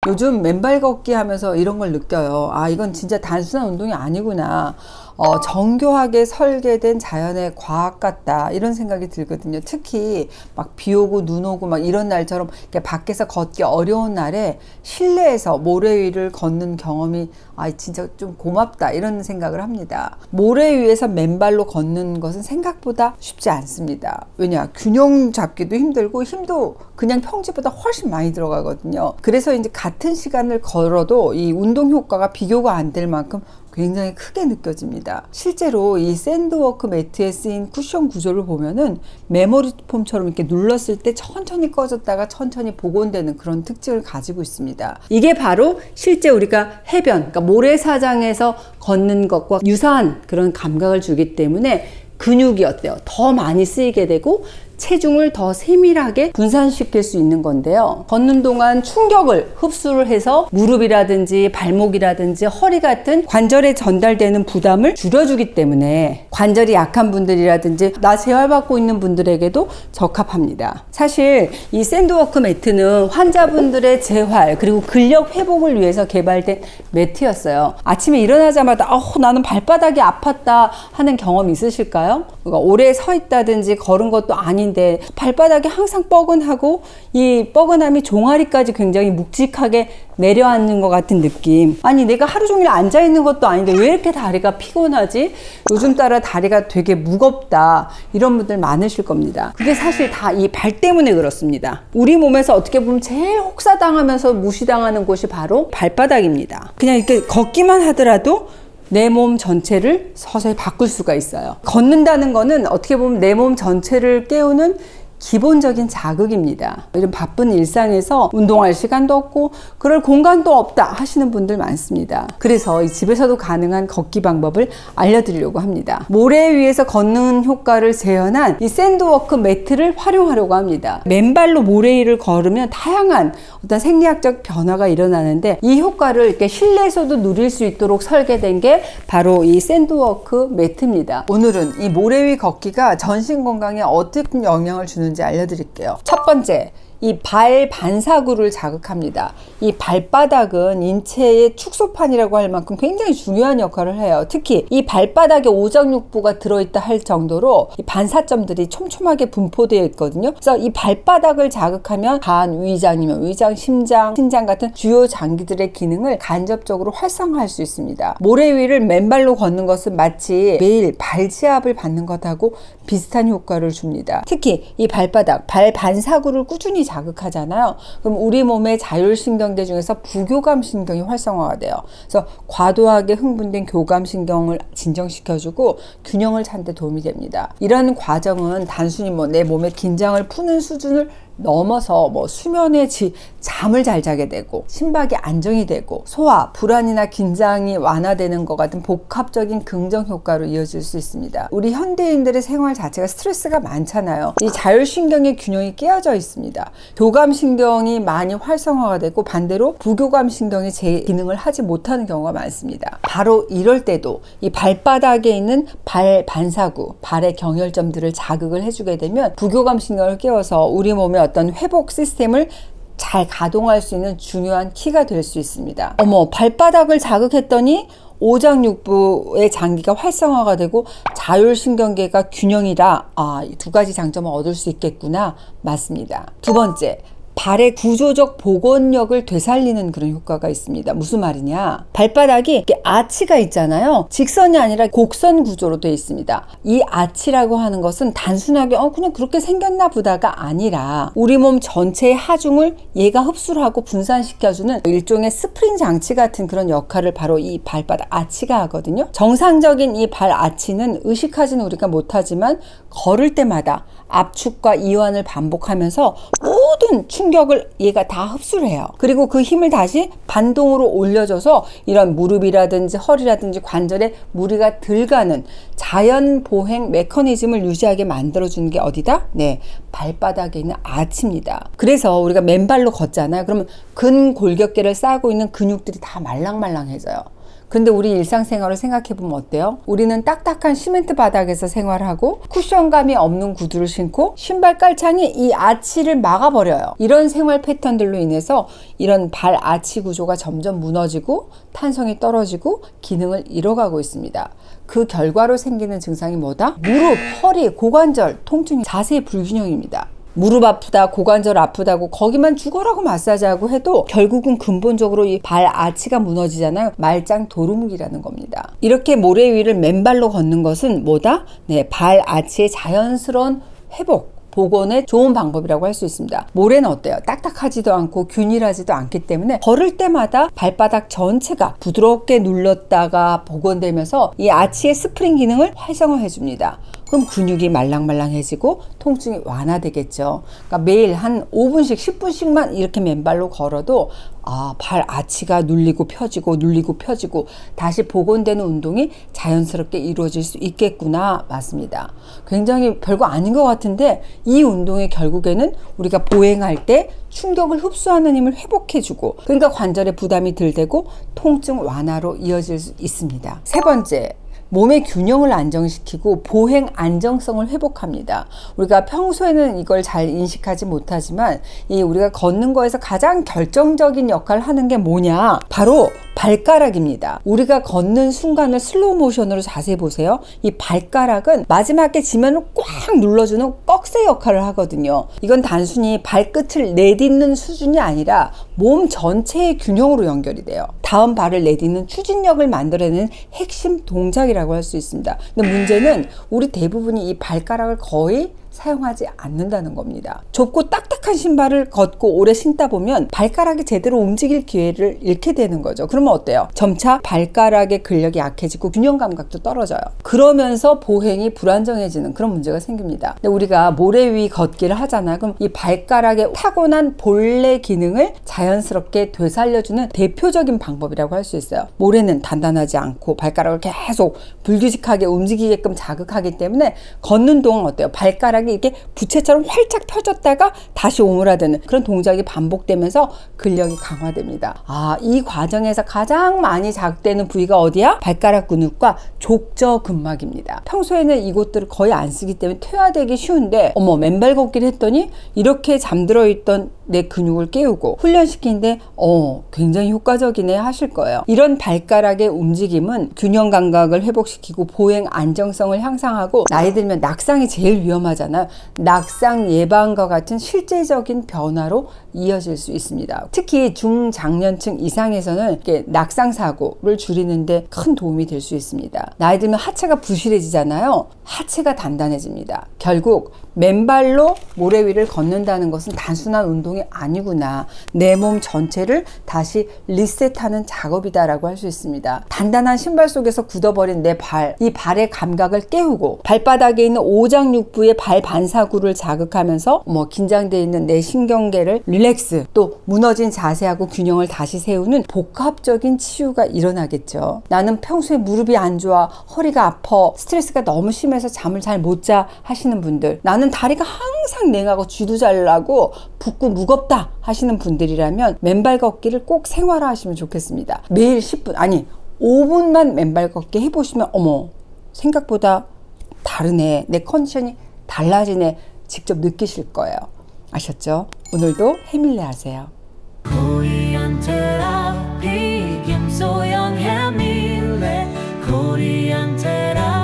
요즘 맨발 걷기 하면서 이런 걸 느껴요. 아, 이건 진짜 단순한 운동이 아니구나. 정교하게 설계된 자연의 과학 같다, 이런 생각이 들거든요. 특히 막 비 오고 눈 오고 막 이런 날처럼 밖에서 걷기 어려운 날에 실내에서 모래 위를 걷는 경험이 진짜 좀 고맙다, 이런 생각을 합니다. 모래 위에서 맨발로 걷는 것은 생각보다 쉽지 않습니다. 왜냐, 균형 잡기도 힘들고 힘도 그냥 평지보다 훨씬 많이 들어가거든요. 그래서 이제 같은 시간을 걸어도 이 운동 효과가 비교가 안 될 만큼 굉장히 크게 느껴집니다. 실제로 이 샌드워크 매트에 쓰인 쿠션 구조를 보면은 메모리 폼처럼 이렇게 눌렀을 때 천천히 꺼졌다가 천천히 복원되는 그런 특징을 가지고 있습니다. 이게 바로 실제 우리가 해변, 그러니까 모래사장에서 걷는 것과 유사한 그런 감각을 주기 때문에 근육이 어때요? 더 많이 쓰이게 되고 체중을 더 세밀하게 분산시킬 수 있는 건데요. 걷는 동안 충격을 흡수를 해서 무릎이라든지 발목이라든지 허리 같은 관절에 전달되는 부담을 줄여주기 때문에 관절이 약한 분들이라든지 나 재활받고 있는 분들에게도 적합합니다. 사실 이 샌드워크 매트는 환자분들의 재활 그리고 근력 회복을 위해서 개발된 매트였어요. 아침에 일어나자마자 나는 발바닥이 아팠다 하는 경험 있으실까요? 그러니까 오래 서 있다든지 걸은 것도 아닌데 발바닥이 항상 뻐근하고 이 뻐근함이 종아리까지 굉장히 묵직하게 내려앉는 것 같은 느낌. 아니, 내가 하루 종일 앉아 있는 것도 아닌데 왜 이렇게 다리가 피곤하지? 요즘 따라 다리가 되게 무겁다, 이런 분들 많으실 겁니다. 그게 사실 다 이 발 때문에 그렇습니다. 우리 몸에서 어떻게 보면 제일 혹사당하면서 무시당하는 곳이 바로 발바닥입니다. 그냥 이렇게 걷기만 하더라도 내 몸 전체를 서서히 바꿀 수가 있어요. 걷는다는 거는 어떻게 보면 내 몸 전체를 깨우는 기본적인 자극입니다. 이런 바쁜 일상에서 운동할 시간도 없고 그럴 공간도 없다 하시는 분들 많습니다. 그래서 이 집에서도 가능한 걷기 방법을 알려드리려고 합니다. 모래 위에서 걷는 효과를 재현한 이 샌드워크 매트를 활용하려고 합니다. 맨발로 모래 위를 걸으면 다양한 어떤 생리학적 변화가 일어나는데 이 효과를 이렇게 실내에서도 누릴 수 있도록 설계된 게 바로 이 샌드워크 매트입니다. 오늘은 이 모래 위 걷기가 전신 건강에 어떤 영향을 주는지 알려드릴게요. 첫 번째, 이 발 반사구를 자극합니다. 이 발바닥은 인체의 축소판이라고 할 만큼 굉장히 중요한 역할을 해요. 특히 이 발바닥에 오장육부가 들어있다 할 정도로 이 반사점들이 촘촘하게 분포되어 있거든요. 그래서 이 발바닥을 자극하면 간, 위장이면 위장, 심장, 신장 같은 주요 장기들의 기능을 간접적으로 활성화할 수 있습니다. 모래 위를 맨발로 걷는 것은 마치 매일 발지압을 받는 것하고 비슷한 효과를 줍니다. 특히 이 발바닥, 발 반사구를 꾸준히 자극하잖아요. 그럼 우리 몸의 자율신경계 중에서 부교감신경이 활성화가 돼요. 그래서 과도하게 흥분된 교감신경을 진정시켜주고 균형을 찾는 데 도움이 됩니다. 이런 과정은 단순히 내 몸의 긴장을 푸는 수준을 넘어서 수면에 잠을 잘 자게 되고 심박이 안정이 되고 소화, 불안이나 긴장이 완화되는 것 같은 복합적인 긍정 효과로 이어질 수 있습니다. 우리 현대인들의 생활 자체가 스트레스가 많잖아요. 이 자율신경의 균형이 깨어져 있습니다. 교감신경이 많이 활성화가 되고 반대로 부교감신경이 제 기능을 하지 못하는 경우가 많습니다. 바로 이럴 때도 이 발바닥에 있는 발 반사구, 발의 경혈점들을 자극을 해주게 되면 부교감신경을 깨워서 우리 몸의 어떤 회복 시스템을 잘 가동할 수 있는 중요한 키가 될 수 있습니다. 발바닥을 자극했더니 오장육부의 장기가 활성화가 되고 자율신경계가 균형이라 이 두 가지 장점을 얻을 수 있겠구나. 맞습니다. 두 번째, 발의 구조적 복원력을 되살리는 그런 효과가 있습니다. 무슨 말이냐? 발바닥이 이렇게 아치가 있잖아요. 직선이 아니라 곡선 구조로 되어 있습니다. 이 아치라고 하는 것은 단순하게 그냥 그렇게 생겼나 보다가 아니라 우리 몸 전체의 하중을 얘가 흡수를 하고 분산시켜주는 일종의 스프링 장치 같은 그런 역할을 바로 이 발바닥 아치가 하거든요. 정상적인 이 발 아치는 의식하지는 우리가 못하지만 걸을 때마다 압축과 이완을 반복하면서 모든 충격을 얘가 다 흡수를 해요. 그리고 그 힘을 다시 반동으로 올려줘서 이런 무릎이라든지 허리라든지 관절에 무리가 덜 가는 자연 보행 메커니즘을 유지하게 만들어주는 게 어디다? 네, 발바닥에 있는 아치입니다. 그래서 우리가 맨발로 걷잖아요. 그러면 근골격계를 싸고 있는 근육들이 다 말랑말랑해져요. 근데 우리 일상생활을 생각해보면 어때요? 우리는 딱딱한 시멘트 바닥에서 생활하고 쿠션감이 없는 구두를 신고 신발 깔창이 이 아치를 막아버려요. 이런 생활 패턴들로 인해서 이런 발 아치 구조가 점점 무너지고 탄성이 떨어지고 기능을 잃어가고 있습니다. 그 결과로 생기는 증상이 뭐다? 무릎, 허리, 고관절, 통증, 자세 불균형입니다. 무릎 아프다, 고관절 아프다고 거기만 죽어라고 마사지하고 해도 결국은 근본적으로 이 발 아치가 무너지잖아요. 말짱 도루묵이라는 겁니다. 이렇게 모래 위를 맨발로 걷는 것은 뭐다? 네, 발 아치의 자연스러운 회복, 복원의 좋은 방법이라고 할 수 있습니다. 모래는 어때요? 딱딱하지도 않고 균일하지도 않기 때문에 걸을 때마다 발바닥 전체가 부드럽게 눌렀다가 복원되면서 이 아치의 스프링 기능을 활성화해 줍니다. 그럼 근육이 말랑말랑해지고 통증이 완화되겠죠. 그러니까 매일 한 5분씩 10분씩만 이렇게 맨발로 걸어도 발 아치가 눌리고 펴지고 눌리고 펴지고 다시 복원되는 운동이 자연스럽게 이루어질 수 있겠구나. 맞습니다. 굉장히 별거 아닌 것 같은데 이 운동이 결국에는 우리가 보행할 때 충격을 흡수하는 힘을 회복해주고 그러니까 관절에 부담이 덜 되고 통증 완화로 이어질 수 있습니다. 세 번째, 몸의 균형을 안정시키고 보행 안정성을 회복합니다. 우리가 평소에는 이걸 잘 인식하지 못하지만 우리가 걷는 거에서 가장 결정적인 역할을 하는 게 뭐냐? 바로 발가락입니다. 우리가 걷는 순간을 슬로우 모션으로 자세히 보세요. 이 발가락은 마지막에 지면을 꽉 눌러주는 꺽쇠 역할을 하거든요. 이건 단순히 발끝을 내딛는 수준이 아니라 몸 전체의 균형으로 연결이 돼요. 다음 발을 내딛는 추진력을 만들어내는 핵심 동작이라고 할 수 있습니다. 근데 문제는 우리 대부분이 이 발가락을 거의 사용하지 않는다는 겁니다. 좁고 딱딱한 신발을 걷고 오래 신다 보면 발가락이 제대로 움직일 기회를 잃게 되는 거죠. 그러면 어때요? 점차 발가락의 근력이 약해지고 균형 감각도 떨어져요. 그러면서 보행이 불안정해지는 그런 문제가 생깁니다. 근데 우리가 모래 위 걷기를 하잖아요. 그럼 이 발가락의 타고난 본래 기능을 자연스럽게 되살려주는 대표적인 방법이라고 할 수 있어요. 모래는 단단하지 않고 발가락을 계속 불규칙하게 움직이게끔 자극하기 때문에 걷는 동안 어때요? 발가락이 이렇게 부채처럼 활짝 펴졌다가 다시 오므라드는 그런 동작이 반복되면서 근력이 강화됩니다. 이 과정에서 가장 많이 자극되는 부위가 어디야? 발가락 근육과 족저근막입니다. 평소에는 이곳들을 거의 안 쓰기 때문에 퇴화되기 쉬운데 맨발 걷기를 했더니 이렇게 잠들어 있던 내 근육을 깨우고 훈련시키는데 굉장히 효과적이네 하실 거예요. 이런 발가락의 움직임은 균형 감각을 회복시키고 보행 안정성을 향상하고 나이 들면 낙상이 제일 위험하잖아요. 낙상 예방과 같은 실제적인 변화로 이어질 수 있습니다. 특히 중장년층 이상에서는 이렇게 낙상 사고를 줄이는데 큰 도움이 될 수 있습니다. 나이 들면 하체가 부실해지잖아요. 하체가 단단해집니다. 결국 맨발로 모래 위를 걷는다는 것은 단순한 운동이 아니구나. 내 몸 전체를 다시 리셋하는 작업이다라고 할 수 있습니다. 단단한 신발 속에서 굳어버린 내 발, 이 발의 감각을 깨우고 발바닥에 있는 오장육부의 발 반사구를 자극하면서 긴장되어 있는 내 신경계를 릴렉스, 또 무너진 자세하고 균형을 다시 세우는 복합적인 치유가 일어나겠죠. 나는 평소에 무릎이 안 좋아, 허리가 아파, 스트레스가 너무 심해서 잠을 잘 못 자 하시는 분들, 나는 다리가 항상 냉하고 쥐도 잘 나고 붓고 무겁다 하시는 분들이라면 맨발 걷기를 꼭 생활화하시면 좋겠습니다. 매일 10분, 아니 5분만 맨발 걷기 해보시면 생각보다 다르네, 내 컨디션이 달라지네, 직접 느끼실 거예요. 아셨죠? 오늘도 해밀레 하세요. 코리안 테라피 김소영 해밀레 코리안 테라피